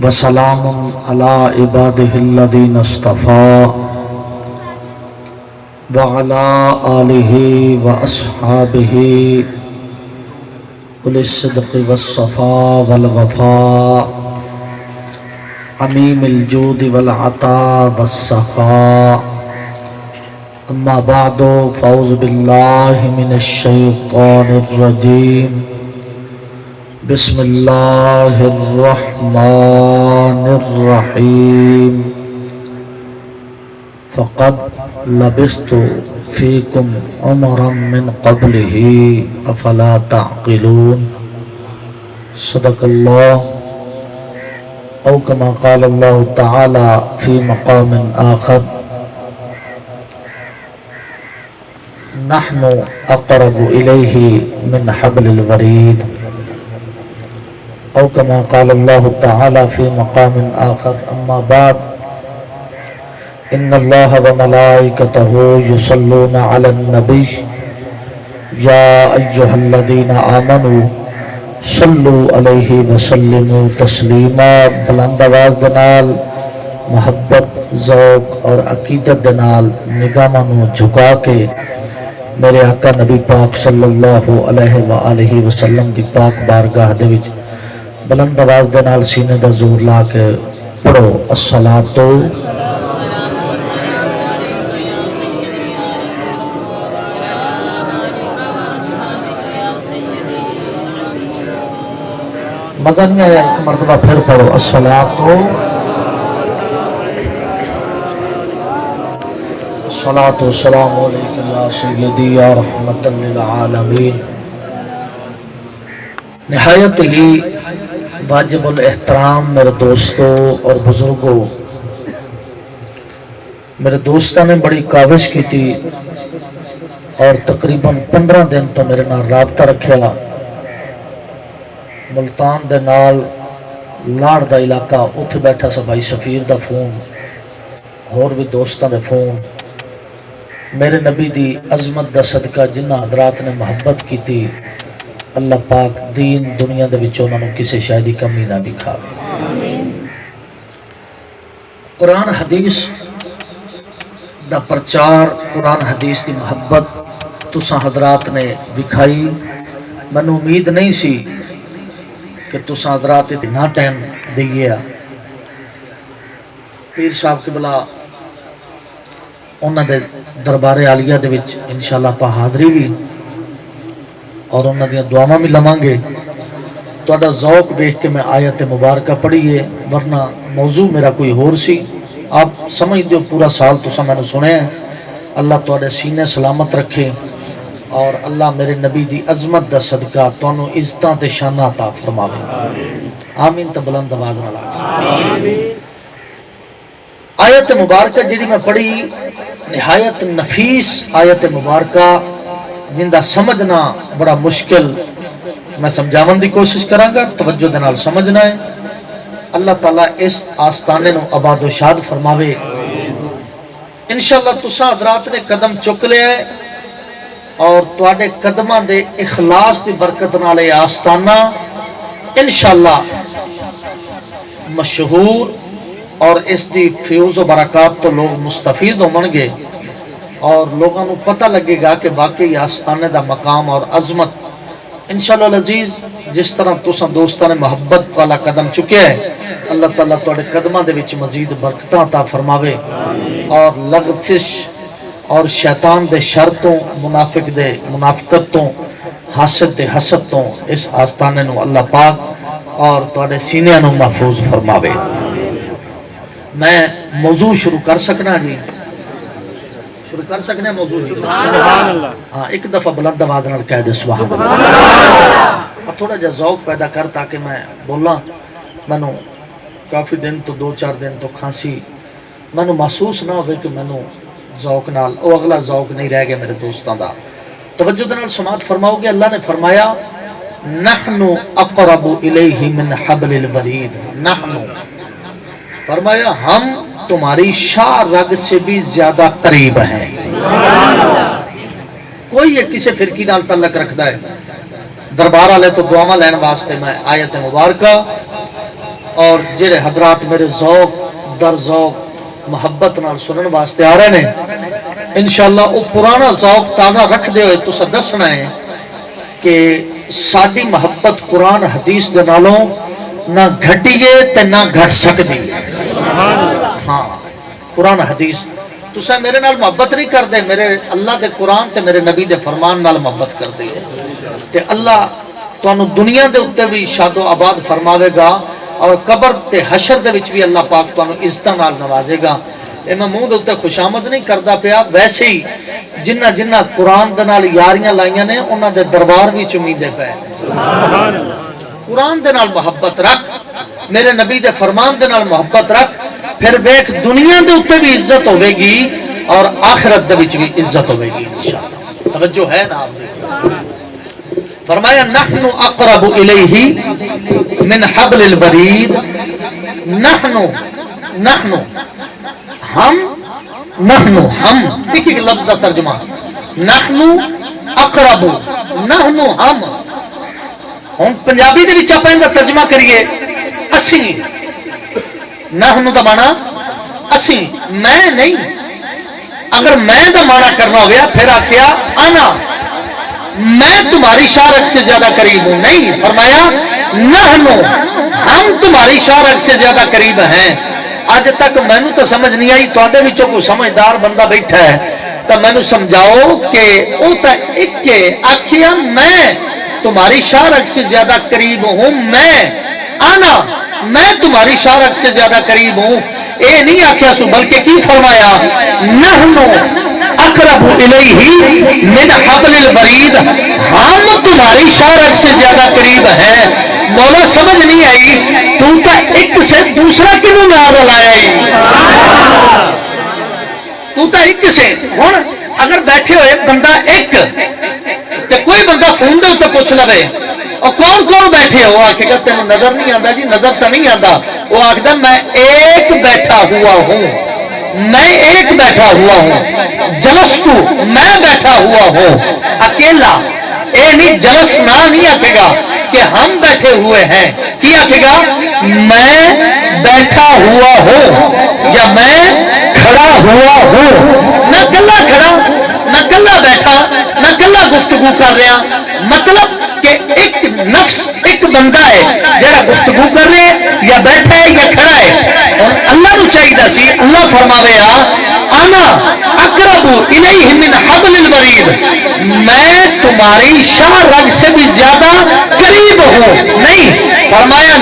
وسلام علی عبادہ الذین اصطفیٰ وعلی آلہ واصحابہ اولی الصدق والصفاء والوفاء عمیم الجود والعطاء والسخاء اما بعد فاعوذ باللہ من الشیطان الرجیم بسم اللہ الرحمن الرحیم فقد لبثت فیکم عمرا من قبلہ افلا تعقلون صدق اللہ او کما قال اللہ تعالی فی مقام آخر نحن اقرب الیہ من حبل الورید او کما قال اللہ تعالی فی مقام آخر اما بعد ان اللہ وملائکتہ یصلون علی النبی یا ایہا الذین آمنوا صلو علیہ وسلموا تسلیما بلند آواز دنال محبت ذوق اور عقیدت دنال نگاہاں نو جھکا کے میرے آقا نبی پاک صلی اللہ علیہ وآلہ وسلم دی پاک بارگاہ دے وچ بلند آواز دے نال سینے دا زور لا کے پڑھو الصلاۃ مزہ نہیں آیا ایک مرتبہ پھر پڑھو الصلاۃ والسلام علیکم یا سیدی یا رحمت للعالمین۔ نہایت ہی واجب الاحترام میرے دوستوں اور بزرگوں، میرے دوستوں نے بڑی کاوش کی تھی اور تقریباً 15 دن تو میرے نال رابطہ رکھیا۔ ملتان دے نال لاڑ دا علاقہ اتھے بیٹھا سا بھائی سفیر دا فون اور بھی دوستاں دے فون، میرے نبی دی عظمت دا صدقہ جنہ حضرات نے محبت کی تھی، اللہ پاک دین دنیا دے وچ انہاں نوں کسے شے دی کمی نہ دکھاوے۔ قرآن حدیث دا پرچار، قرآن حدیث دی محبت تساں حضرات نے دکھائی۔ مینوں امید نہیں سی کہ تساں حضرات اتنا ٹائم دئیے۔ پیر صاحب قبلہ انہاں دے دربار عالیہ دے وچ انشاءاللہ پا حاضری بھی اور انہاں دیاں دعاواں بھی لواں گے۔ تہاڈا ذوق دیکھ کے میں آیت مبارکہ پڑھیے، ورنہ موضوع میرا کوئی ہور سی۔ آپ سمجھ دیو پورا سال تساں میں نے سنے ہیں۔ اللہ تہاڈے سینے سلامت رکھے اور اللہ میرے نبی دی عظمت دا صدقہ تانوں عزتاں تے شاناں عطا فرماوے۔ آمین تے بلند آواز نال آمین۔ آیت مبارکہ جڑی میں پڑھی نہایت نفیس آیت مبارکہ، جن دا سمجھنا بڑا مشکل، میں سمجھاون دی کوشش کراں گا، توجہ دے نال سمجھنا ہے۔ اللہ تعالیٰ اس آستانے نو آباد و شاد فرماوے۔ انشاءاللہ تساں حضرات نے قدم چک لیا ہے اور تواڈے قدماں دے اخلاص دی برکت نال اے آستانہ انشاءاللہ مشہور اور اس دی فیوز و برکات تو لوگ مستفید ہون گے اور لوگوں کو پتہ لگے گا کہ واقعی آستانے دا مقام اور عظمت۔ انشاءاللہ العزیز جس طرح تساں دوستاں نے محبت والا قدم چکے ہے، اللہ تعالیٰ تواڈے قدماں دے وچ مزید برکتاں عطا فرماوے اور لغزش اور شیطان دے شر تو، منافق دے منافقت تو، حاسد دے حسد تو اس آستانے نو اللہ پاک اور تواڈے سینے نو محفوظ فرماوے۔ میں موضوع شروع کر سکنا جی؟ شروع کر سکنے موضوع شروع؟ ہاں ایک دفعہ بلند آواز نال کہہ دے سبحان اللہ۔ تھوڑا جا ذوق پیدا کر تاکہ میں بولاں۔ مینوں کافی دن تو 2-4 دن تو کھانسی، مینوں محسوس نہ ہوئے کہ مینوں ذوق نال او اگلا ذوق نہیں رہ گیا میرے دوستاں دا۔ توجہ دے نال سماعت فرماؤ گے۔ اللہ نے فرمایا نحن اقرب الیہ من حبل الورید۔ نحن فرمایا ہم تمہاری شاہ رگ سے بھی زیادہ قریب ہیں۔ کوئی یہ کسی فرقی نال تعلق رکھتا ہے؟ دربار والے تو دعاواں لین واسطے میں آیت مبارکہ اور جڑے حضرات میرے ذوق در ذوق محبت نال سنن واسطے آ رہے ہیں انشاءاللہ وہ پرانا ذوق تازہ رکھ دے ہوئے تسا دسنا ہے کہ ساری محبت قرآن حدیث دے نالوں نہ گھٹیے تے نہ گھٹ سکتی. ہاں قرآن حدیث تسا میرے نال محبت نہیں کر دے، میرے اللہ دے قرآن تے میرے نبی دے فرمان نال محبت کر دے تے اللہ تانوں دنیا دے اوتے بھی شاد و آباد فرماوے گا اور قبر تے حشر دے وچ بھی اللہ پاک تانوں عزتاں نال نوازے گا. اے میں منہ دے اوتے خوشامد نہیں کردا پیا، ویسے ہی جنہ جنہ قرآن دے نال یاریاں لائیاں نے انہاں دے دربار وچ امیدیں پے. قرآن دے نال محبت رکھ، میرے نبی دے فرمان دے نال محبت رکھ، پھر ویکھ دنیا دے اوتے بھی عزت ہوے گی اور آخرت دے وچ بھی عزت ہوے گی انشاءاللہ. توجہ ہے نا آپ دی؟ فرمایا نحن اقرب الیہ من حبل الورید. نحن ہم دیکھیں کہ لفظ کا ترجمہ نحن اقرب، نحن ہم پنجابی دے وچ اپنے دا ترجمہ کریے اسی. نحن دا معنی اسی، میں نہیں. اگر میں دا معنی کرنا ہو گیا پھر آکھیا انا، میں تمہاری شارک سے زیادہ قریب ہوں. نہیں، فرمایا نحن، ہم تمہاری شارک سے زیادہ قریب ہیں. آج تک مینوں تو سمجھ نہیں آئی، تواڈے وچوں کوئی سمجھدار بندہ بیٹھا ہے تو مینوں سمجھاؤ کہ او تا ایک کے آکھیا میں تمہاری شارک سے زیادہ قریب ہوں. میں تمہاری شارک سے زیادہ قریب ہوں. اے نہیں آکھیا سو بلکہ کی فرمایا نحن اقرب الیہ من حبل الورید، ہم تمہاری شارک سے زیادہ قریب ہیں. مولا سمجھ نہیں آئی، تو تا ایک سے دوسرا کنوں نال لایا. تو تا ایک سے ہن اگر بیٹھے ہوئے بندہ ایک تے کوئی بندہ فون دے اوتے پوچھ لوے اور کون کون بیٹھے ہو، آکھے گا تینوں نظر نہیں آندا جی، نظر تو نہیں آندا. وہ آکھدا میں ایک بیٹھا ہوا ہوں، میں ایک بیٹھا ہوا ہوں. جلستو، میں بیٹھا ہوا ہوں اکیلا. اے نہیں جلس نہ نہیں آکھے گا کہ ہم بیٹھے ہوئے ہیں. کی آکھے گا میں بیٹھا ہوا ہوں یا میں کھڑا ہوا ہوں. نہ کلا کھڑا، نہ کلا بیٹھا، نہ کلا گفتگو کر رہا. مطلب کہ ایک نفس، ایک بندہ ہے جڑا گفتگو کر رہے یا بیٹھا ہے یا کھڑا ہے. اور اللہ نو چاہیے سی اللہ فرماوے انا اقرب الیہ من حبل الورید، میں تمہاری شاہ رگ سے بھی زیادہ قریب ہوں. نہیں، فرمایا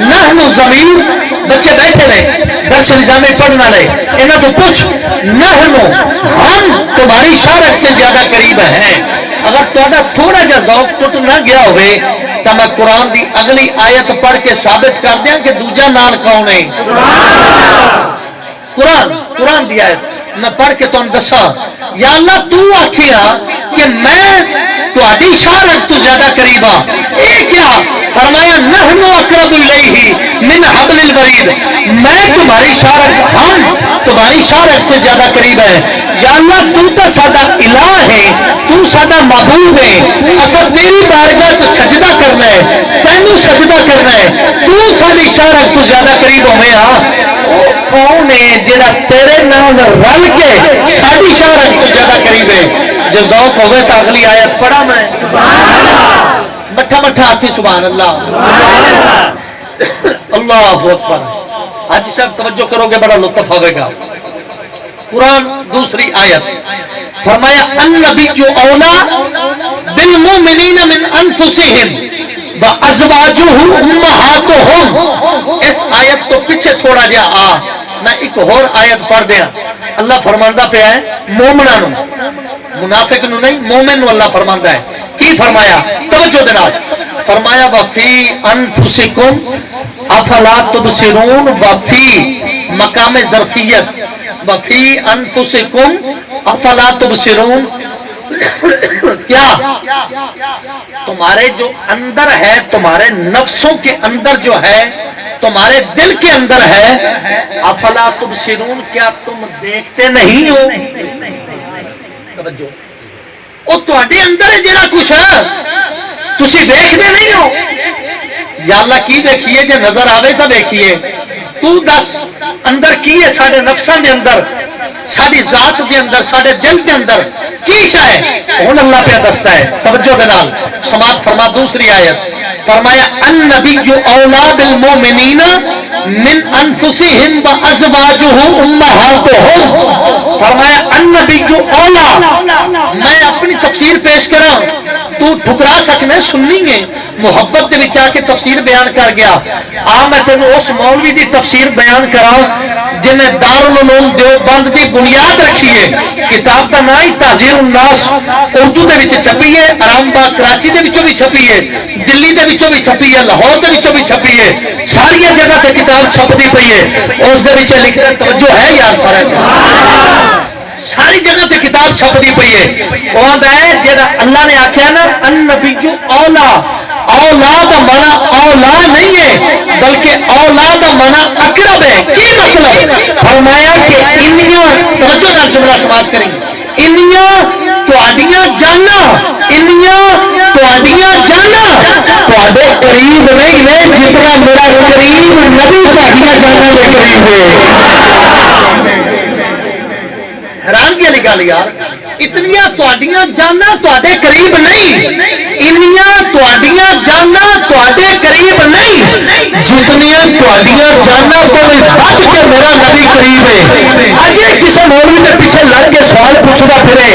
نحن ضمیر. بچے بیٹھے رہے درس نظام پڑھنا لے انہاں تو پوچھ، نحن ہم تمہاری شاہ رگ سے زیادہ قریب ہیں. اگر تہاڈا تھوڑا جا ذوق ٹوٹ نہ گیا ہوئے تو میں قرآن دی اگلی آیت پڑھ کے ثابت کر دیا کہ دوجا نال کون ہے. قرآن دی آیت میں پڑھ کے تم دسا. یا اللہ تو آکھیا کہ میں تہاڈی شارک تو زیادہ قریب ہاں. اے کیا؟ فرمایا نحن اقرب الیہ من حبل الورید، میں تمہاری شارک، ہم تمہاری شارک سے زیادہ قریب ہے. یا اللہ تو تا ساڈا الہ ہے، تو ساڈا معبود ہے. اسا تیری بارگاہ تو سجدہ کرنا ہے، تینوں سجدہ کرنا ہے. تو ساڈی شارک تو زیادہ قریب ہوے ہاں. کون ہے جڑا تیرے نال رل کے ساڈی شارک تو زیادہ قریب ہے؟ جو ذوق ہوئے تو اگلی آیت پڑھا میں. مٹھا مٹھا آتی سبحان اللہ. اللہ اکبر. حاجی صاحب توجہ کرو گے بڑا لطف آئے گا. قرآن دوسری آیت فرمایا النبی اولا بالمؤمنین من انفسہم وازواجہ امہاتہم. اس آیت تو پیچھے تھوڑا جا آ، میں ایک اور آیت پڑھ دیا. اللہ فرماندہ پہ ہے مومنہ نو، منافق نو نہیں، مومن نو اللہ فرماندہ ہے. کی فرمایا؟ توجہ دنات. فرمایا وفی انفسکم افلا تبصرون. وفی مقام ظرفیت، وفی انفسکم افلا تبصرون. کیا تمہارے جو اندر ہے، تمہارے نفسوں کے اندر جو ہے، تمہارے دل کے اندر ہے، افلا تبصرون، کیا تم دیکھتے نہیں ہو؟ توجہ، وہ تہاڈے اندر ہے جڑا کچھ ہے تسی دیکھتے نہیں ہو. یا اللہ کی دیکھیے جے نظر آوے تو دیکھیے تو دس اندر کی ہے ساڑھے نفسان دے اندر ساڑھی ذات دے اندر ساڑھے دل دے اندر کی شاہ ہے ان اللہ پہ دستا ہے توجہ دنال سماعت فرما دوسری آیت فرمایا النبی اولا بالمومنین من انفسہم و ازواجہ امہاتہم فرمایا النبی اولا میں اپنی تفسیر پیش کرا تو ٹھکرا سکنے سننی ہے محبت دے وچ آ کے تفسیر بیان کر گیا میں تینوں اس مولوی دی تفسیر بیان کرا جنہیں دارالعلوم دیوبند دی بنیاد رکھی ہے کتاب دا نام تحذیر الناس اردو دے وچ چھپی ہے آرام باغ کراچی دے وچوں بھی چھپی ہے دلی دے وچوں بھی چھپی ہے لاہور دے وچوں بھی چھپی ہے ساری جگہ تے کتاب چھپتی پئی ہے اس دے وچ لکھا توجہ ہے یار ساری جگہ تے کتاب چھپتی پئی ہے وہ آندا ہے جڑا اللہ نے آکھیا نا النبی اولا اولا دا معنی اولا نہیں ہے بلکہ اولا دا معنی اقرب ہے کی مطلب فرمایا کہ انیاں توجہ نال جملہ سماعت کریں انیاں تواڈیاں جانا انیاں تواڈیاں جانا تواڈے قریب نہیں ہے جتنا میرا قریب نبی تواڈیاں جانا دے قریب ہے حیرانگی والی گل یار اتنیاں تواڈیاں جانا تواڈے قریب نہیں انیاں تواڈیاں جانا تواڈے قریب نہیں جتنیاں تواڈیاں جانا تو بھی بچ کے میرا نبی قریب ہے اجے کسی مولوی کے پیچھے لگ کے سوال پوچھتا پھرے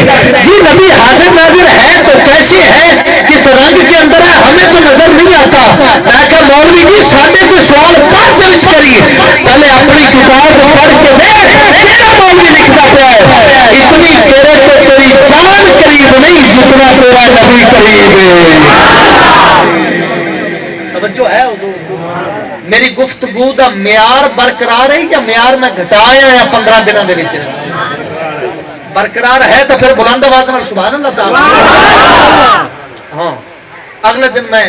جی نبی حاضر ناظر ہے تو کیسے ہے کس رنگ کے اندر ہے ہمیں تو نظر نہیں آتا میں کہا مولوی جی ساڈے تو سوال بعد وچ کری پہلے اپنی کتاب پڑھ کے دیکھ کیڑا مولوی لکھتا پیا ہے اتنی تیرے تو تیری جان قریب نہیں جتنا تیرا نبی قریب ہے توجہ ہے میری گفتگو دا معیار برقرار ہے یا معیار میں گھٹایا یا 15 دنوں دے وچ برقرار ہے تو پھر بلند آواز نال سبحان اللہ تعالی ہاں اگلے دن میں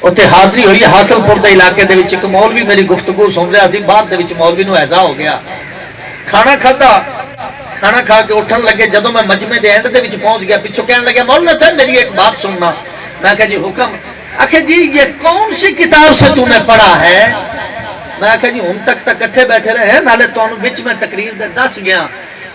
اوتھے حاضری ہوئی حاصل پور دے علاقے دے وچ ایک مولوی میری گفتگو سن رہا سی بعد دے وچ مولوی نو ایذا ہو گیا کھانا کھا کے اٹھن لگے جدوں میں مجمع دے اینڈ دے وچ پہنچ گیا پیچھے کہنے لگا مولانا صاحب میری ایک بات سننا میں کہا جی حکم آخر جی یہ کون سی کتاب سے تو نے پڑھا ہے میں کہا جی ہن تک کٹھے بیٹھے رہے ہیں نالے تانوں وچ میں تقریر دے دس گیا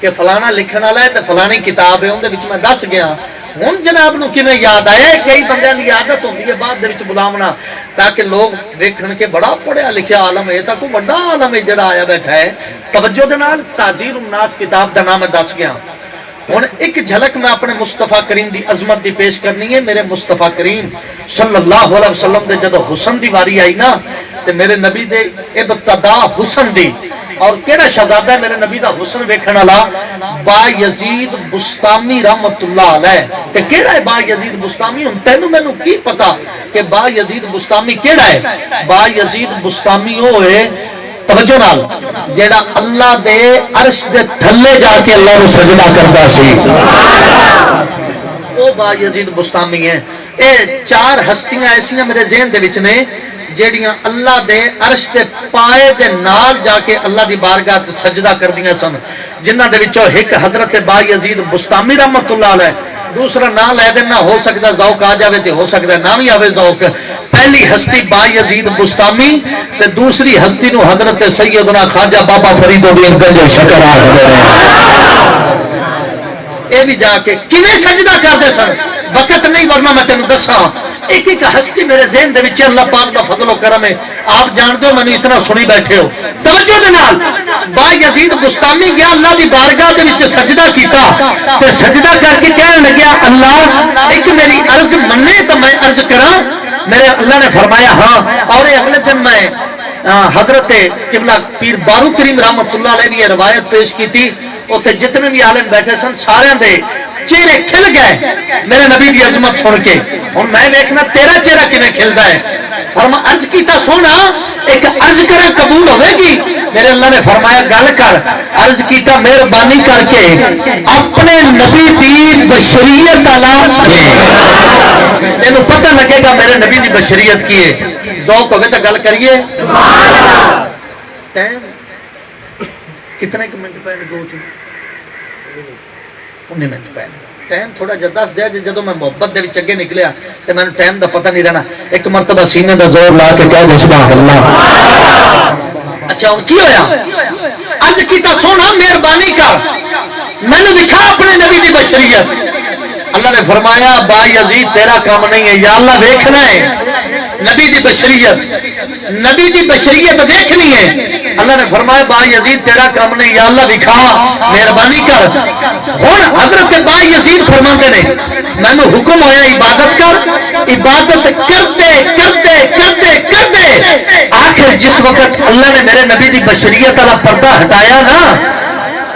کہ فلانا لکھن والا ہے تے فلانی کتاب ہے اون دے وچ میں دس گیا ہن جناب نو کیویں یاد آیا کئی بندیاں دی عادت ہوندی ہے بعد دے وچ بلاونا تاکہ لوگ ویکھن کے بڑا پڑھیا لکھیا عالم ہے تا کوئی بڑا عالم ہے جڑا آیا بیٹھا ہے توجہ دے نال تحذیر الناس کتاب دا نام دس گیا ہن ایک جھلک میں اپنے مصطفیٰ کریم دی عظمت دی پیش کرنی ہے میرے مصطفیٰ کریم صلی اللہ علیہ وسلم دے جدو حسن دی واری آئی نا تے میرے نبی دے ابتدا حسن دی اور کیڑا شہزادہ ہے میرے نبی دا حسن ویکھن والا با یزید بستامی رحمت اللہ علیہ تے کیڑا ہے با یزید بستامی ہن تینوں مینوں کی پتا کہ با یزید بستامی کیڑا ہے با یزید بستامی ہوئے توجہ نال جیڑا اللہ دے عرش دے تھلے جا کے اللہ نو سجدہ کردا سی او با یزید بستامی ہے اے چار ہستیاں ایسیاں میرے ذہن دے وچ نے جیڑیاں اللہ دے عرش دے پائے دے نال جا کے اللہ دی بارگاہ تے سجدہ کردیاں سن جنہاں دے وچوں ایک حضرت با یزید بستامی رحمت اللہ علیہ دوسرا نام لے دینا ہو سکتا ذوق آ جاوے تے ہو سکتا نہ بھی آوے ذوق پہلی ہستی با یزید بستامی تے دوسری ہستی نو حضرت سیدنا خواجہ بابا فرید الدین گنج شکر آکھدے نے اے بھی جا کے کیویں سجدہ کردے سن وقت نہیں ورنہ میں تینوں دساں ایک ایک ہستی میرے ذہن دے وچ اللہ پاک دا فضل و کرم ہے آپ جانتے ہو میں نے اتنا سنی بیٹھے ہو توجہ دے نال با یزید بستامی گیا اللہ دی بارگاہ دے وچ سجدہ کیتا تے سجدہ کر کے کہنے لگیا اللہ ایک میری عرض مننے تو میں عرض کراں میرے اللہ نے فرمایا ہاں اور اگلے دن میں حضرت قبلہ پیر بارو کریم رحمت اللہ علیہ بھی روایت پیش کی تھی اوتھے جتنے بھی عالم بیٹھے سن سارے دے چہرے کھل گئے میرے نبی دی عظمت سن کے اور میں دیکھنا تیرا چہرہ کیویں کھلدا ہے فرما عرض کیتا سونا ایک عرض کرا قبول ہوے گی میرے اللہ نے فرمایا گل کر عرض کیتا مہربانی کر کے اپنے نبی دی بشریت علی تینوں پتہ لگے گا میرے نبی دی بشریت کی ہے ذوق ہوے تو گل کریے سبحان اللہ ٹائم کتنے منٹ پہلے گو 19 منٹ پہلے ٹائم تھوڑا جا دس دیا جی جدو میں محبت دے وچ اگے نکلیا تے مینوں ٹائم دا پتہ نہیں رہنا. ایک مرتبہ سینے دا زور لا کے کہہ دے سبحان اللہ. اچھا ہن کی ہویا؟ عرض کیتا سونا مہربانی کر مینوں دکھا اپنے نبی دی بشریت. اللہ نے فرمایا با یزید تیرا کام نہیں ہے یا اللہ ویکھنا ہے نبی دی بشریت دیکھنی ہے. اللہ نے فرمایا با یزید تیرا کام نہیں یا اللہ دکھا مہربانی کر. ہن حضرت با یزید فرماتے نے مینوں حکم ہویا عبادت کر. عبادت کرتے کرتے کرتے کرتے آخر جس وقت اللہ نے میرے نبی دی بشریت والا پردہ ہٹایا نا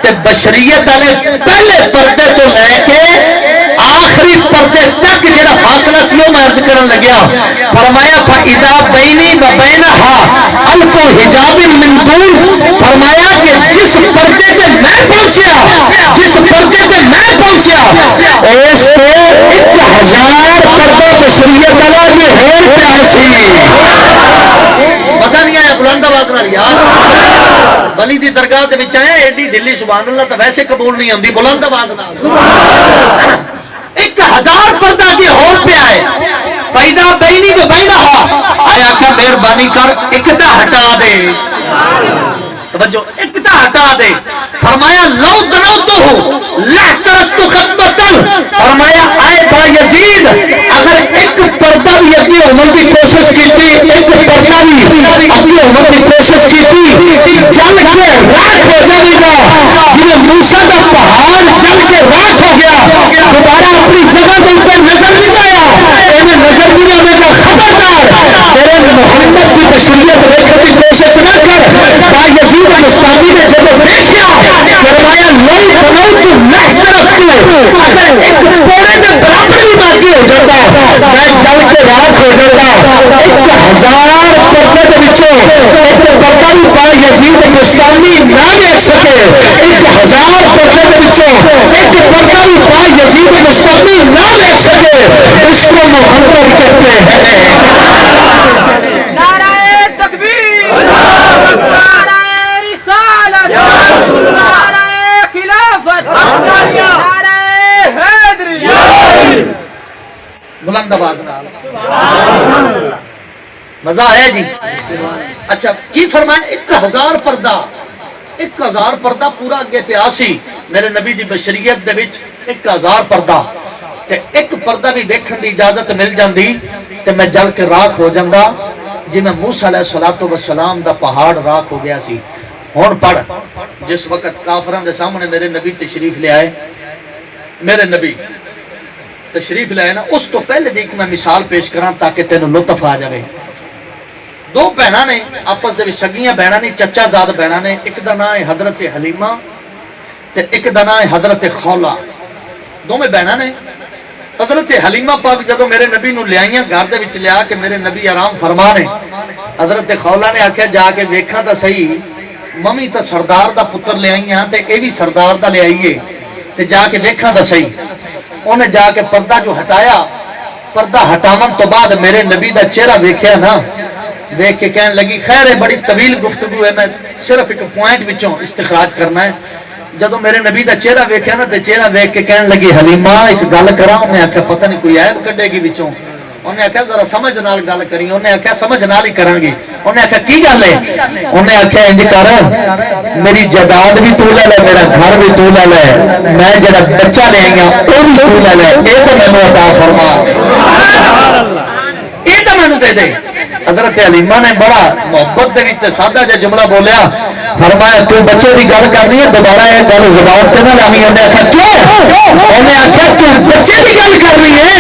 تے بشریت والے پہلے پردے تو لے کے آخری پردے تک جڑا فاصلہ سی وہ میں عرض کرن لگیا. فرمایا فاذا بینی و بینھا الف حجاب من دون. فرمایا کہ جس پردے تے میں پہنچیا اس کو 1000 پردے بشریت والا جو ہور پیا سی. مزہ نہیں آیا بلند آواز نال یار. ولی دی درگاہ دے وچ آیا ایڈی ڈلی سبحان اللہ تو ویسے قبول نہیں ہوندی. بلند آواز نال 1000 پردہ کے ہور پہ آئے. فائدہ بینی جو بینھا آیا کہ مہربانی کر اکتا ہٹا دے. توجہ اکتا ہٹا دے. فرمایا لو دنوتو لحترکت خطبتن. فرمایا آئے با یزید اگر ایک پردہ بھی اگے ہونے کی کوشش کیتی ایک پردہ بھی اگے ہونے کی کوشش کیتی جل کے راکھ ہو جائے گا. جنہیں موسیٰ کا پہاڑ جل کے راکھ ہو گیا دوبارہ اپنی جگہ کے اوپر نظر نہیں آیا. انہیں نظر نہیں آنے کا خبردار میرے محمد کی بشریت دیکھنے کی کوشش نہ کر. با یزید مستعفی نے جب دیکھا فرمایا لو بنوتو لحترکتو اگر ایک پوڑے میں برابر بھی باقی ہو جاتا میں جل کے راکھ ہو جاتا. 1000 پردے کے بچوں ایک پردہ بھی با یزید مستعفی نہ دیکھ سکے. 1000 پردے کے بچوں ایک پردہ بھی با یزید مستعفی نہ دیکھ سکے. اس کو محمد کہتے ہیں. نعرہ تکبیر، نعرہ رسالت، نعرہ خلافت، نعرہ حیدری. بلند آواز نال مزہ آیا جی. اچھا کی فرمایا 1000 پردہ 1000 پردہ پورا اگے پیا سی میرے نبی دی بشریت دے وچ 1000 پردہ تے ایک پردہ بھی ویکھن دی اجازت مل جاندی تے میں جل کے راکھ ہو جاندا جی میں موسیٰ علیہ السلام دا پہاڑ راکھ ہو گیا سی. ہن پڑھ جس وقت کافراں دے سامنے میرے نبی تشریف لے آئے میرے نبی تشریف لے آئے نا اس تو پہلے دی میں مثال پیش کراں تاکہ تینوں لطف آ جائے. دو بہناں نے آپس دے وچ سگیاں بہناں نے چچا زاد بہناں نے. ایک دا نام ہے حضرت حلیمہ تے ایک دا نام ہے حضرت خولا. دوویں بہناں نے. حضرت حلیمہ پاک جدوں میرے نبی نو لے آئیاں گھر دے وچ لیا کہ میرے نبی آرام فرما نے. حضرت خولا نے آکھیا جا کے ویکھاں تا صحیح ممی تا سردار دا پتر لے آئیاں تے اے بھی سردار دا لے آئیے تے جا کے ویکھاں تا صحیح. انہیں جا کے پردہ جو ہٹایا پردہ ہٹاون تو بعد میرے نبی دا چہرہ ویکھیا نا دیکھ کے کہنے لگی خیر ہے بڑی طویل گفتگو ہے میں صرف ایک پوائنٹ وچوں استخراج کرنا ہے. جدو میرے نبی دا چہرہ ویکھیا نا تے چہرہ ویکھ کے کہنے لگی حلیمہ ایک گل کراں. انہیں آکھیا پتہ نہیں کوئی عیب کڈے گی وچوں. انہیں آکھیا ذرا سمجھ نال گل کری. انہیں آکھیا سمجھ نال ہی کراں گی. انہیں آکھیا کی گل ہے. انہیں آکھیا انج کر میری جائیداد بھی تو لے لے میرا گھر بھی تو لے لے میں جڑا بچہ لے آئی ہوں وہ بھی تو لے لے اے تے مینوں عطا فرما اے تے مینوں دے دے. حضرت حلیمہ نے بڑا محبت دے وچ سادہ جہا جملہ بولیا. فرمایا تو بچے دی گل کرنی ہے دوبارہ یہ گل زبان تے نہ لاویں. انہیں آکھیا کیوں. انہیں آکھیا تو بچے دی گل کرنی ہے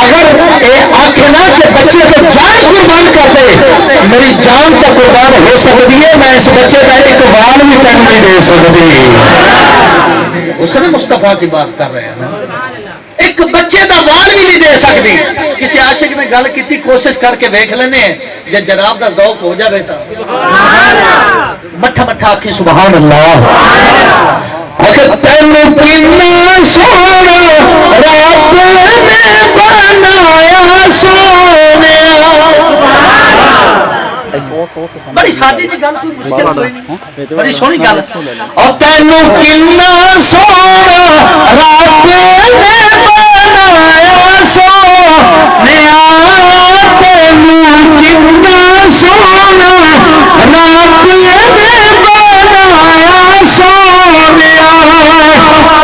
اگر اے آکھے نا کہ بچے کو جان قربان کر دے میری جان تو قربان ہو سکتی ہے میں اس بچے کا ایک وال بھی تینوں نہیں دے سکتی. اس نے مصطفیٰ کی بات کر رہے ہیں نا. ایک بچے دا وال بھی نہیں دے سکتی. کسی عاشق نے گل کیتی کوشش کر کے ویکھ لینے جے جناب دا ذوق ہو جاوے تا مٹھا مٹھا آکھی سبحان اللہ. اگر تینوں کنا سونا رب نے بنایا سونے بڑی سادی جی گل، کوئی مشکل کوئی نہیں، بڑی سونی گل. اور تینوں کنا سونا رب نے بنایا سونیا، تینوں کنا سونا رب نے بنایا سونیا،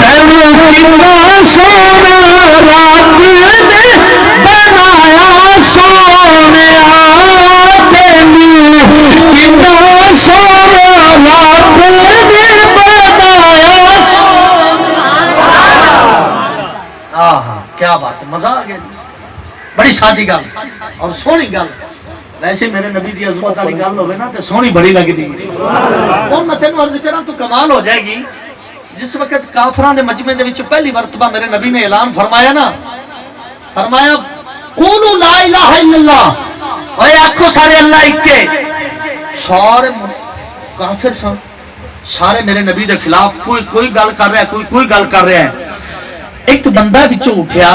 تینوں کنا سونا رب نے بنایا سونیا، کنا سونا رب نے بنایا. کیا بات ہے، مزہ آ گیا. بڑی سادی گل اور سونی گل. ویسے میرے نبی دی عظمت والی گل ہوے نا تے سونی بڑی لگدی. ہن میں تینوں عرض کراں تو کمال ہو جائے گی. جس وقت کافراں دے مجمع دے وچ پہلی مرتبہ میرے نبی نے اعلان فرمایا نا، فرمایا قولوا لا الہ الا اللہ، اوے آکھو سارے اللہ اکے. سارے کافر سن، سارے میرے نبی دے خلاف، کوئی گل کر رہا ہے، کوئی گل کر رہا ہے. ایک بندہ وچوں اٹھیا،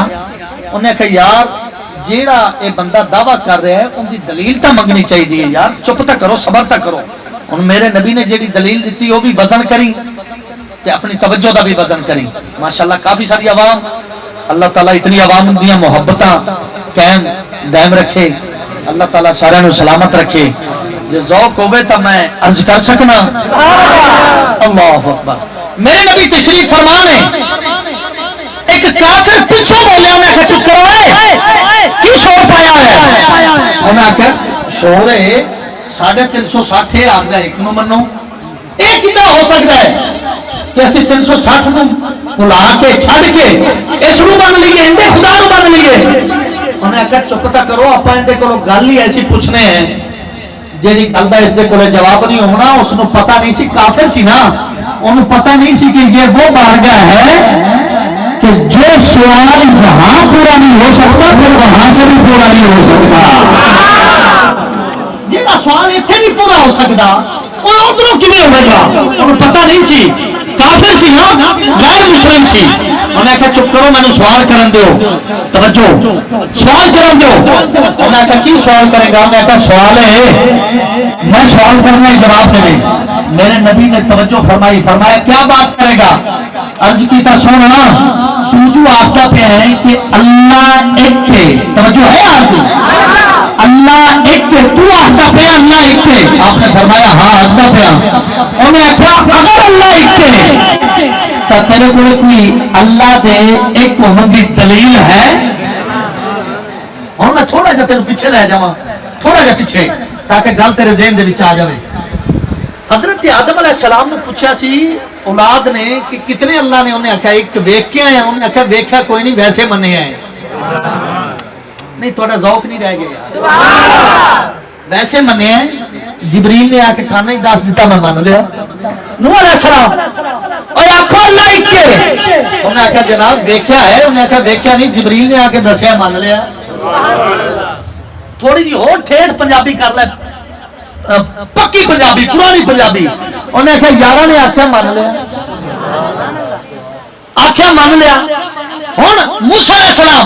انہیں کہا یار جیڑا اے بندہ دعویٰ کر رہا ہے ان دی دلیل تا منگنی چاہیے یار، چپ تا کرو، صبر تا کرو. ان میرے نبی نے جیڑی دلیل دیتی وہ بھی وزن کری تے اپنی توجہ دا بھی وزن کری. ماشاءاللہ کافی ساری عوام، اللہ تعالیٰ اتنی عوام دیاں محبتاں قائم دائم رکھے، اللہ تعالیٰ سارے نو سلامت رکھے. جو ذوق ہوئے تا میں عرض کر سکنا. اللہ اکبر. میرے نبی تشریف فرمانے، ایک کافر پیچھے بولیا، انہیں کہا چپ کرو ہے کیوں شور پایا ہے؟ انہیں کہا شور ہے 360 آگا ایک نو منو، ایک کتا ہو سکتا ہے کہ اسی 360 نو بلا کے چھڑ کے اس نو بن لیے، اندے خدا نو بن لیے. انہیں کہا چپ تا کرو، اپا اندے کو گل ہی ایسی پوچھنے ہیں جیڑی گل دا اس دے کولے جواب نہیں ہونا. اس نو پتہ نہیں سی، کافر سی نا، انہوں پتہ نہیں سی کہ یہ وہ بارگاہ ہے کہ جو سوال یہاں پورا نہیں ہو سکتا پھر وہاں سے بھی پورا نہیں ہو سکتا. جہاں سوال اتنے نہیں پورا ہو سکتا وہ ادھروں کیوں ہوئے گا؟ انہوں پتہ نہیں سی، کافر سی نا، غیر مسلم سی. انہیں کہا چپ کرو، میں نے سوال کرن دیو، توجہ سوال کرن دیو. انہیں کہا کی سوال کرے گا؟ انہیں کہا سوال ہے میں سوال کرنا ہے، جواب دے. میرے نبی نے توجہ فرمائی، فرمایا کیا بات کرے گا؟ عرض کی تا سونا تو جو آفتا پہ ہے کہ اللہ ایک کے، توجہ ہے آج اللہ ایک کے، تو آفتا پہ اللہ ایک کے. آپ نے فرمایا ہاں آفتا پہ. انہیں کہا اگر اللہ ایک کے تو تیرے کو کوئی اللہ دے ایک ہونے کی دلیل ہے؟ اور میں تھوڑا جا تیرے پیچھے لے جاواں، تھوڑا جا پیچھے تاکہ گل تیرے ذہن دے وچ آ جاوے. حضرت آدم علیہ السلام نے پوچھا سی اولاد نے کہ کتنے اللہ نے؟ انہیں آخیا ایک ویکھیا ہے. انہیں آخیا ویکھیا کوئی نہیں، ویسے منے ہیں. نہیں تھوڑا ذوق نہیں رہ گیا، ویسے منے ہیں. جبریل نے آ کے کھانا ہی دس دیتا، میں مان لیا. نوح علیہ السلام اور آخو اللہ ایک کے. انہیں آخیا جناب ویکھیا ہے. انہیں آخیا ویکھیا نہیں، جبریل نے آ کے دسیا، مان لیا. تھوڑی جی اور ٹھیٹھ پنجابی کر لے، پکی پنجابی، پرانی پنجابی. انہیں آخیا یارہ نے آخیا مان لیا، آخیا مان لیا. ہوں موسیٰ علیہ السلام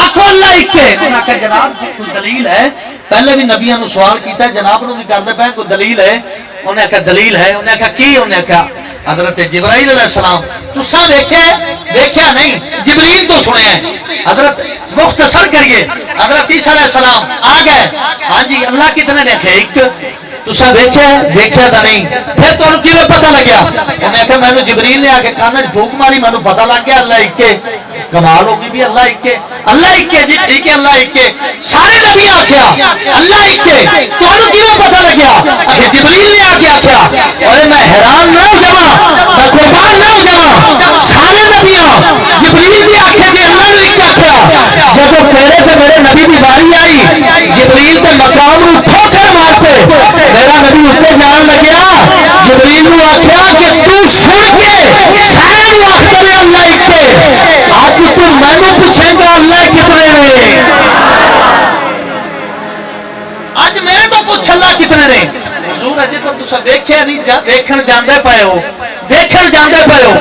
آخو اللہ ایک کے. انہیں آخیا جناب کوئی دلیل ہے؟ پہلے بھی نبیوں نے سوال کیتا ہے، جناب نو بھی کرتے پہ کوئی دلیل ہے؟ انہیں آخیا دلیل ہے. انہیں آخیا کی؟ انہیں آخیا حضرت جبرائیل علیہ السلام تساں ویکھیا ویکھیا نہیں، جبریل تو سنیا ہے. حضرت مختصر کریے، حضرت عیسیٰ علیہ السلام آ گئے، ہاں جی اللہ کتنے دیکھے؟ ایک. تساں ویکھیا ویکھیا دا نہیں، پھر تانوں کیویں پتہ لگیا؟ انہیں کہا میں جبریل نے آ کے کان وچ پھونک ماری، مینوں پتہ لگ گیا اللہ ایک ہے. کمال ہو گئی بھی اللہ ایک ہے، اللہ ایک ہے جی ٹھیک ہے اللہ ایک ہے. سارے نبی آخیا اللہ ایک ہے، تانوں کیویں پتہ لگیا؟ اچھا جبریل نے آ کے آخیا. اور میں حیران نہ ہو جاواں، میں قربان نہ ہو جاواں. سارے نبیاں جبریل نے آخیا کہ اللہ نے ایک آخیا. جب میرے تے میرے نبی کی باری آئی، جبریل کے مقام نو ٹھوکر مارتے، میرا نبی اتنے جان لگیا. جبریل نے آخیا کہ تو سن کے سارے نو آخر اللہ ایک ہے. آج تو مینوں پوچھے گا اللہ کتنے نے؟ آج میرے کو پوچھ اللہ کتنے نے؟ حضور اجے تو تساں ویکھیا نہیں، ویکھن جاندے پئے ہو، ویکھن جاندے پئے ہو،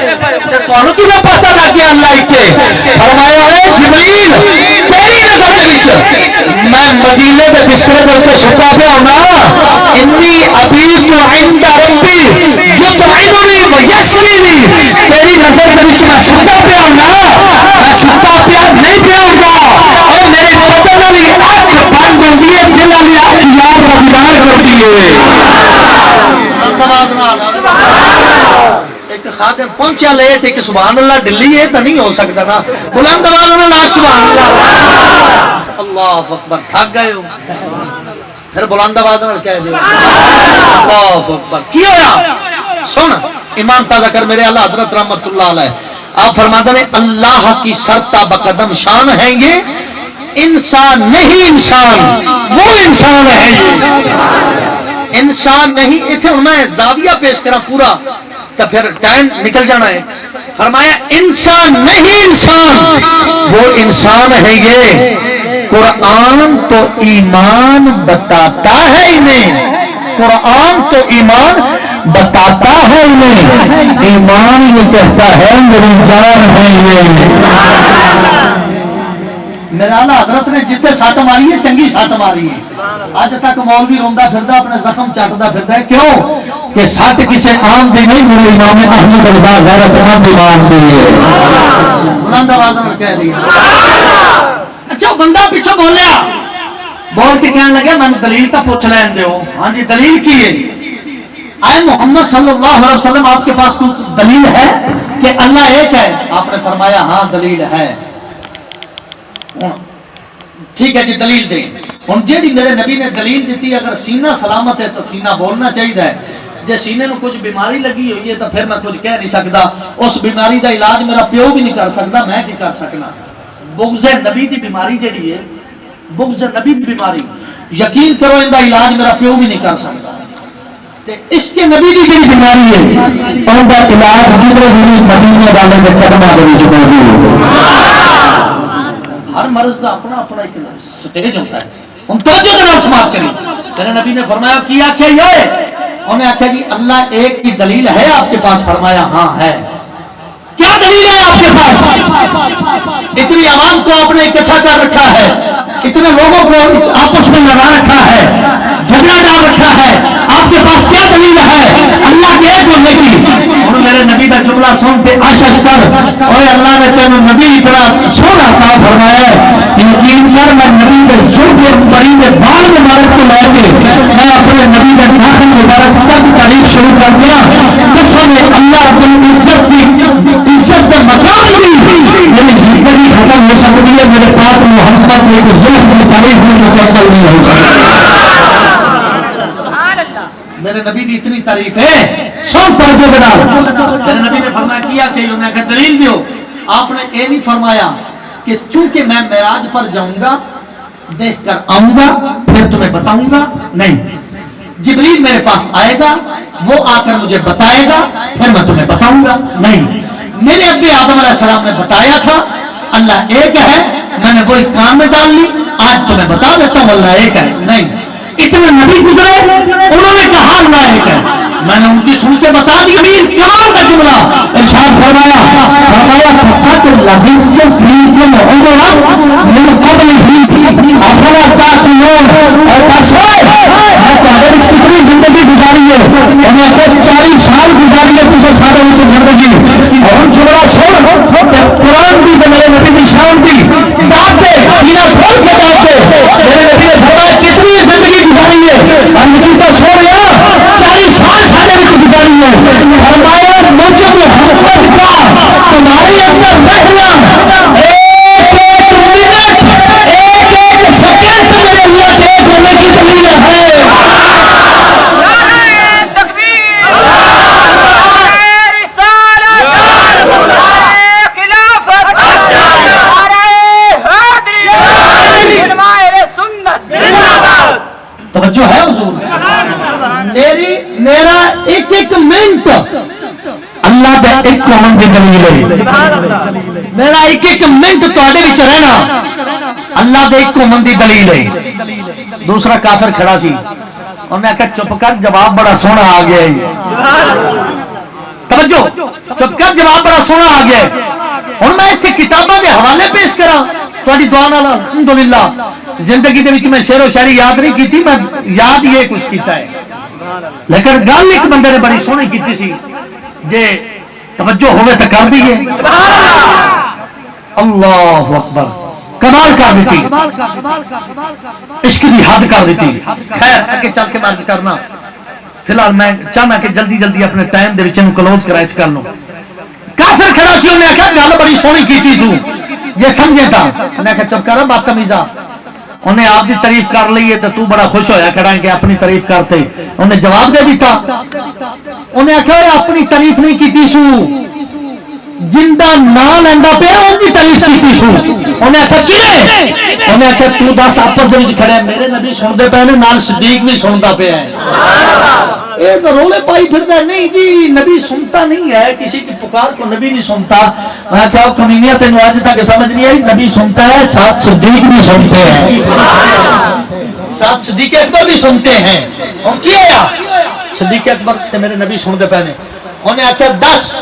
تے تانوں کیویں پتہ لگ گیا اللہ ایک ہے؟ فرمایا اے جبریل تیری نظر دے وچ میں مدینے دے بسترے دے اوپر ستا پیا ہونا، گے. ایک خادم پہنچا لیٹ ایک سبحان اللہ دلی ہے تو نہیں ہو سکتا نا. بلند آواز میں سبحان اللہ. اللہ اکبر. تھک گئے ہو پھر بلند آواز میں کہہ دو اللہ اکبر. کی ہوا سن امام تازہ کر میرے اللہ حضرت رحمت اللہ علیہ آپ فرماتے ہیں اللہ کی شرطہ بقدم شان ہے یہ انسان نہیں انسان وہ انسان ہے یہ انسان نہیں. اتنے ہوں میں زاویہ پیش کرا پورا تو پھر ٹائم نکل جانا ہے. فرمایا انسان نہیں انسان وہ انسان ہے یہ. قرآن تو ایمان بتاتا ہے انہیں. قرآن تو ایمان بتاتا ہے انہیں. ایمان یہ کہتا ہے میری جان ہے یہ. میرا اعلیٰ حضرت نے جتنے سٹ ماری ہے چنگی سٹ ماری ہے. اج تک مولوی روندا پھردا اپنے زخم چٹدا پھردا ہے. کیوں کہ سٹ کسی عام دی نہیں میرے امام احمد رضا غیرت مند امام دی ہے. بلند آواز نال کہہ دیا. اچھا بندہ پیچھے بولیا بول کے کہنے لگا میں دلیل تو پوچھ لین دیو. ہاں جی دلیل کی ہے؟ آئے محمد صلی اللہ علیہ وسلم آپ کے پاس کوئی دلیل ہے کہ اللہ ایک ہے؟ آپ نے فرمایا ہاں دلیل ہے. ٹھیک ہے جی دلیل دیں. ہوں جیڑی میرے نبی نے دلیل دیتی اگر سینہ سلامت ہے تو سینہ بولنا چاہیے. جی سینے میں کچھ بیماری لگی ہوئی ہے تو پھر میں کچھ کہہ نہیں سکتا. اس بیماری کا علاج میرا پیو بھی نہیں کر سکتا میں کی کر سکنا. بغض نبی دی بیماری جیڑی ہے بغض نبی دی بیماری یقین کرو ان کا علاج میرا پیو بھی نہیں کر سکتا. اس کے نبی دی جیڑی بیماری ہے ان کا علاج جدھر بھی مدینے والے کے قدموں کے وچ موجود ہے. ہر مرض کا اپنا اپنا ایک سٹیج ہوتا ہے. ہم توجہ کے نام سماعت کریں. میرے نبی نے فرمایا کیا آخیا یہ انہیں آخیا جی اللہ ایک کی دلیل ہے آپ کے پاس؟ فرمایا ہاں ہے. کیا دلیل ہے آپ کے پاس؟ اتنی عوام کو آپ نے اکٹھا کر رکھا ہے, اتنے لوگوں کو آپس میں لڑا رکھا ہے, جھگڑا ڈال رکھا ہے, آپ کے پاس کیا دلیل ہے اللہ کے ایک ہونے کی؟ انہوں میرے نبی کا جملہ سن کے آشش کر اور اللہ نے تینوں نبی اتنا سونا عطا فرمایا ہے یقین کر میں نبی کے زلف بڑی میں بال مبارک کو لے کے میں اپنے نبی کے ناخن مبارک تک تعریف شروع کر دیا. قسم اللہ کی عزت کی عزت کے مقام کی میری زندگی ختم ہو سکتی ہے, میرے پاک محمد کی ظلم کی تعریف میں مکمل نہیں ہو سکتی. میرے نبی کی اتنی تعریف ہے سب توجہ کے نال. میرے نبی نے فرمایا کیا کہ انہوں نے کہا دلیل دیو. آپ نے یہ نہیں فرمایا کہ چونکہ میں معراج پر جاؤں گا دیکھ کر آؤں گا پھر تمہیں بتاؤں گا. نہیں, جبریل میرے پاس آئے گا وہ آ کر مجھے بتائے گا پھر میں تمہیں بتاؤں گا. نہیں, میرے ابی آدم علیہ السلام نے بتایا تھا اللہ ایک ہے, میں نے وہی کام میں ڈال لی, آج تمہیں بتا دیتا ہوں اللہ ایک ہے. نہیں, اتنے نبی گزرے انہوں نے کہا اللہ ایک ہے, میں نے ان کی سن کے بتا دی. کمال کا جملہ ارشاد فرمایا فقط لبثتم فیکم عمرا من قبلہ افلا تعقلون. اور پاسوائے میں تمہارے وچ کتنی زندگی گزاری ہے, انہیں کہ 40 سال گزاری ہے تجھے سارے وچ زندگی. اور ان جملہ سن قرآن بھی میرے نبی کی شان بھی بات دے سینہ کھول کے بات دے. میرے نبی نے فرمایا کتنی زندگی گزاری ہے, ہم کی تو سو رہے 40 سال سارے وچ گزاری ہے. فرمایا مجھ محمد کا تمہارے اندر رہنا ایک ایک منٹ ایک ایک سیکنڈ میرے اللہ کے ایک ہونے کی دلیل ہے. توجہ ہے حضور, میرا ایک ایک منٹ اللہ دے ایک قوم دی دلیل ہے. میرا ایک ایک منٹ تواڈے وچ رہنا اللہ دے ایک قوم دی دلیل ہے. دوسرا کافر کھڑا سی, انہوں نے کہا چپ کر جواب بڑا سونا آ گیا ہے. توجہ, چپ کر جواب بڑا سونا آ گیا ہے. ہن میں ایتھے کتاباں دے حوالے پیش کراں تواڈی دعا نال الحمدللہ. زندگی دے وچ میں شعر و شاعری یاد نہیں کیتی, میں یاد یہ کچھ کیتا ہے, لیکن گل ایک بندے نے بڑی سونی کیتی سی جے توجہ ہوئے تو کر دیئے. اللہ اکبر. کمال کر دیتی، عشق کی حد کر دیتی. خیر اگے چل کے مرض کرنا، فی الحال میں چاہنا کہ جلدی جلدی اپنے ٹائم دے وچ کلوز کرا اس گل نو. کافر کھڑا سی، انہیں آخیا گل بڑی سونی کیتی تو یہ سمجھے تا. انہیں آخیا چپ کر بدتمیزا، انہیں آپ کی تعریف کر لی ہے تو بڑا خوش ہویا کھڑا کہ اپنی تعریف کرتے. انہیں جواب دے دیتا، انہیں آخیا اپنی تعریف نہیں کیتی سو، جندا نام لینا پیا ان کی تعریف کی سو. انہیں آخیا کیے؟ انہیں آخیا تو دس آپس دے کھڑے میرے نبی سنتے پے نے، نال صدیق بھی سنتا پیا ہے. یہ تو رولے پائی پھرتا ہے. نہیں جی نبی سنتا نہیں ہے، کسی کی پکار کو نبی نہیں سنتا. میں کیا کمینیا تینوں آج تک سمجھ نہیں آئی، نبی سنتا ہے، ساتھ صدیق بھی سنتے ہیں، ساتھ صدیق اکبر بھی سنتے ہیں. اور کیا صدیق اکبر تے میرے نبی سنتے پے نے. انہیں آخیا دس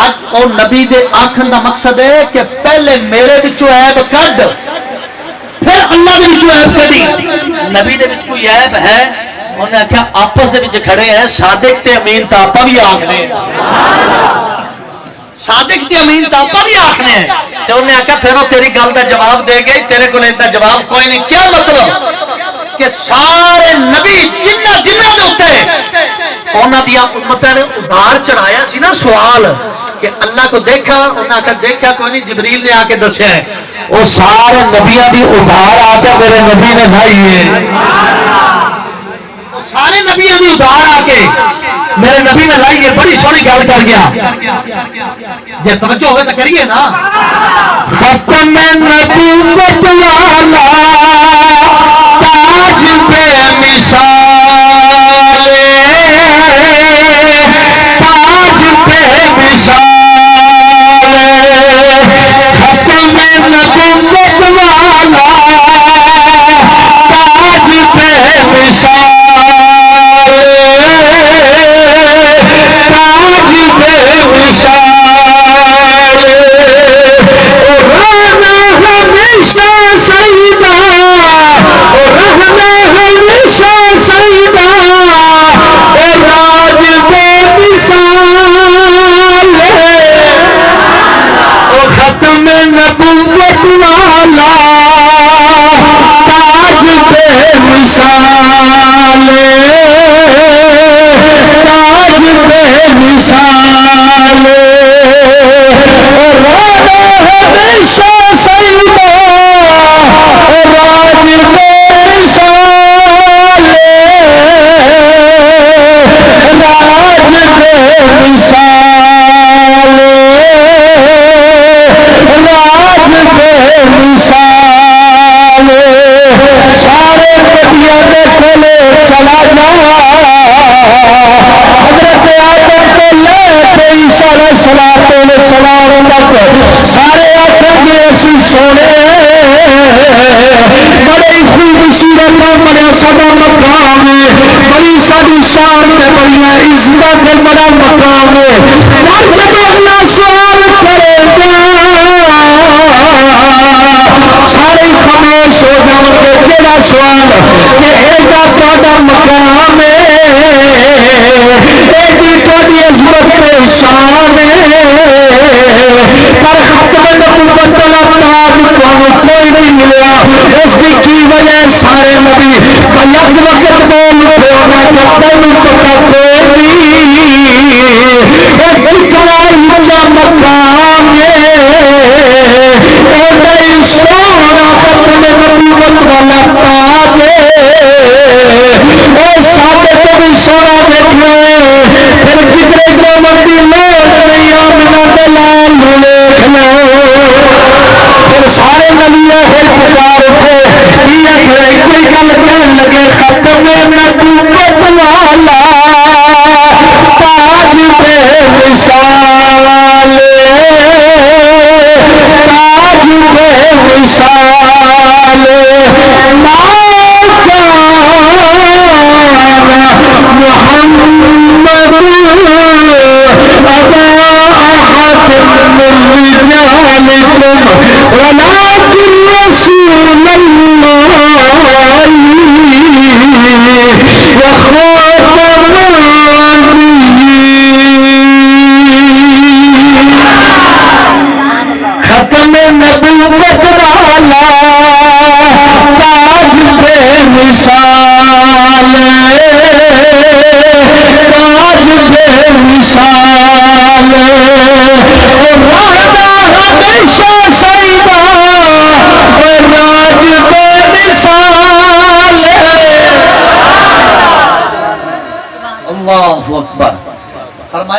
اج اور نبی دے آکھن دا مقصد ہے کہ پہلے میرے وچوں عیب کڈ پھر اللہ دے وچوں عیب کڈی. نبی دے وچ کوئی عیب ہے؟ انہیں آخیا آپس دے وچ کھڑے ہیں صادق تے امین تے آپا بھی آکھنے ہیں، صادق تے امین تے آپا بھی آکھنے ہیں. تے انہیں آخیا پھر وہ تیری گل دا جواب دے گئی، تیرے کو دا جواب کوئی نہیں. کیا مطلب کہ سارے نبی جنہ دے اوتے انہاں دی امتاں نے ادھار چڑھایا سی نا سوال کہ اللہ کو دیکھا، انہاں آخیا دیکھا کوئی نہیں، جبریل نے آ کے دسیا ہے. وہ سارے نبیاں دی ادھار آ کے میرے نبی نے لائی ہے، سارے نبیاں دی ادھار آ کے میرے نبی نے لائی ہے. بڑی سونی گل کر گیا، جے توجہ ہوئے تو کریے نا. ختم نبوت والا تاج بے مثال، تاج بے مثال، ختم نبوت والا تاج بے مثال، تاج بے مثال، رہنا ہمیشہ سیدہ، رہنا ہمیشہ سیدہ، راج بے مثال، ختم نبوت والا تاج بے مثال، تاج بے مثال، رانا ہمیشہ سیدہ، راج بے مثال، راج بے مثال، راج بے مثال. سارے نبیوں نے کھولے چلا جا، حضرت آدم کو لے کے عیسیٰ علیہ السلام تک سارے آخر گے اسی سونے بڑی خوبصورت بڑا سدا مقام ہے، بڑی ساری شان کے بڑی عزت کے بڑا مقام ہے. پر جب اللہ سوال کرے گا سارے خاموش ہو جاؤ گے. کہڑا سوال کہ ایڈا تہاڈا مقام ہے، ایڈی تہاڈی عظمت تے شان ہے، پر ختم نبوت والا تاج تمہیں کوئی نہیں ملیا. اس کی کی وجہ سارے نبی یک وقت بول پھرنا کہ تینوں پتہ کوئی نہیں، کتنا اونچا مقام ہے، ایڈا سونا ختم نبوت والا تاج ہے. سارے تو بھی سونا دیکھنا پھر کتنے گرامر کی لوڑ نہیں، آمنہ دلال دیکھنا پھر سارے نبیوں ہوئے پکار اٹھے یہ کوئی گل کہنے لگے ختم نبوت والا تاج بے مثال، تاج بے مثال، ما كان محمد أبا أحد من رجالكم ولكن رسول الله وخاتم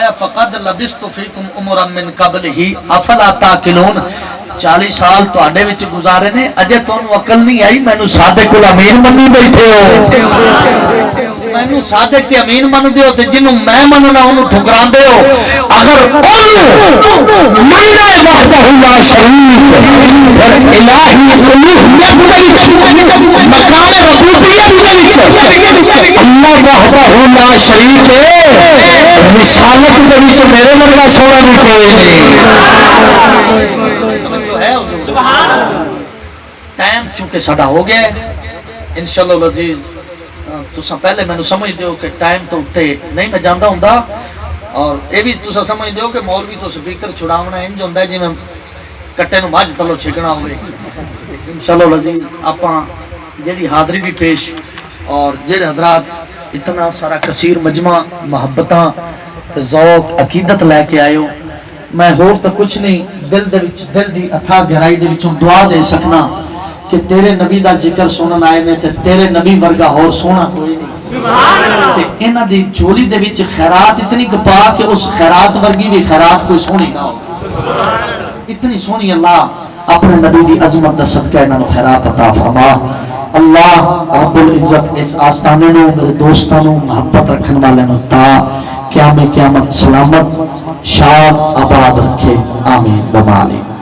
فرمایا فقد لبثت فیکم عمرا من قبلہ افلا تعقلون 40 سال تواڈے وچ گزارے نے اجے تانوں عقل نہیں آئی مینوں صادق الامین منی بیٹھے ہو مینوں صادق تے امین من دیو تے جنوں میں مننا اونوں ٹھکراندے ہو اگر اونوں مننا وحدہ لا شریک پھر الہی الوہیت دے وچ مقام ربوبیت دے وچ اللہ وحدہ لا شریک ہے رسالت دے وچ میرے ورگا سونا بھی کوئی نہیں سبحان اللہ ٹائم چونکہ ساڈا ہو گیا ہے انشاءاللہ العزیز تساں پہلے مینوں سمجھ دیو کہ ٹائم تو اٹھے نہیں میں جاندا ہوندا اور اے بھی تساں سمجھ دیو کہ مولوی تو سپیکر چھڑاونا انج ہوندا ہے جویں کٹے نو مجھ تلو چھکنا ہوئے انشاءاللہ العزیز آپاں جیڑی حاضری بھی پیش اور جیڑے حضرات اتنا سارا کثیر مجمع محبتاں ذوق عقیدت لے کے آئے ہو میں ہور تو کچھ نہیں دل دی اتھا گہرائی دے وچوں دعا دے سکنا کہ تیرے نبی دا ذکر سنن آئے نے تے تیرے نبی ورگا اور سونا کوئی نہیں تے انہاں دی جھولی دے وچ خیرات اتنی کپا کہ اس خیرات ورگی بھی خیرات کوئی سونی نہ ہو اتنی سونی اللہ اپنے نبی دی عظمت دا صدقہ انہاں نوں خیرات عطا فرما اللہ رب العزت اس آستانے نوں میرے دوستاں نوں محبت رکھن والے نوں تا قیامت سلامت شاد آباد رکھے آمین و مالک